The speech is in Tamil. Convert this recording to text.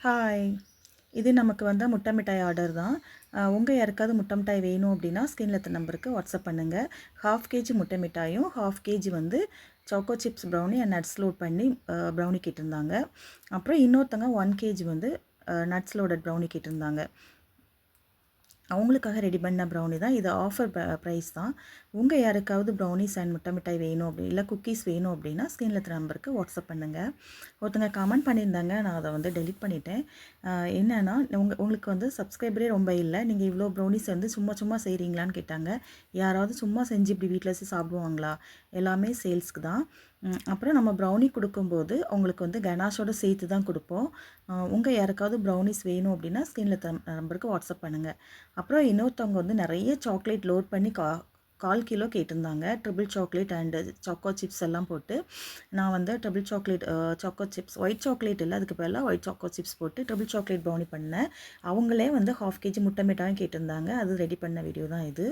ஹாய். இது நமக்கு வந்த முட்டை மிட்டாய் ஆர்டர் தான். உங்க யாருக்காவது முட்டை மிட்டாய் வேணும் அப்படின்னா, ஸ்க்ரீன்ல இருக்க நம்பருக்கு வாட்ஸ்அப் பண்ணுங்க. 1/2 கேஜி முட்டை மிட்டாயும், 1/2 கேஜி வந்து choco chips brownie and nuts load பண்ணி ப்ரௌனி கேட்டிருந்தாங்க. அப்புறம் இன்னொருத்தங்க 1 கேஜி வந்து நட்ஸ் லோடட் ப்ரௌனி கேட்டிருந்தாங்க. அவங்களுக்காக ரெடி பண்ண ப்ரௌனி தான். இது ஆஃபர் ப்ரைஸ் தான். உங்கள் யாருக்காவது ப்ரௌனிஸ் அண்ட் முட்டை மிட்டாய் வேணும் அப்படி இல்லை குக்கீஸ் வேணும் அப்படின்னா ஸ்க்ரீனில் இருக்கிற நம்பருக்கு வாட்ஸ்அப் பண்ணுங்கள். ஒருத்தங்க கமெண்ட் பண்ணியிருந்தாங்க, நான் அதை வந்து டெலிட் பண்ணிட்டேன். என்னென்னா உங்களுக்கு வந்து சப்ஸ்கிரைபரே ரொம்ப இல்லை, நீங்கள் இவ்வளோ ப்ரௌனிஸ் வந்து சும்மா சும்மா செய்கிறீங்களான்னு கேட்டாங்க. யாராவது சும்மா செஞ்சு இப்படி வீட்டில் வச்சு சாப்பிடுவாங்களா? எல்லாமே சேல்ஸ்க்கு தான். அப்புறம் நம்ம ப்ரௌனி கொடுக்கும்போது உங்களுக்கு வந்து கனாஷோட சேர்த்து தான் கொடுப்போம். உங்கள் யாருக்காவது ப்ரௌனிஸ் வேணும் அப்படின்னா ஸ்க்ரீனில் நம்பருக்கு வாட்ஸ்அப் பண்ணுங்கள். அப்புறம் இன்னொருத்தவங்க வந்து நிறைய சாக்லேட் லோட் பண்ணி 1/4 கிலோ கேட்டிருந்தாங்க. Triple chocolate and choco chips எல்லாம் போட்டு. நான் வந்து triple chocolate choco chips white chocolate இல்லை, அதுக்கு பதிலாக ஒயிட் சாக்கோ சிப்ஸ் போட்டு ட்ரிபிள் சாக்லேட் ப்ரௌனி பண்ணேன். அவங்களே வந்து 1/2 கேஜி முட்டை மிட்டாயும் கேட்டிருந்தாங்க. அது ரெடி பண்ண வீடியோ தான் இது.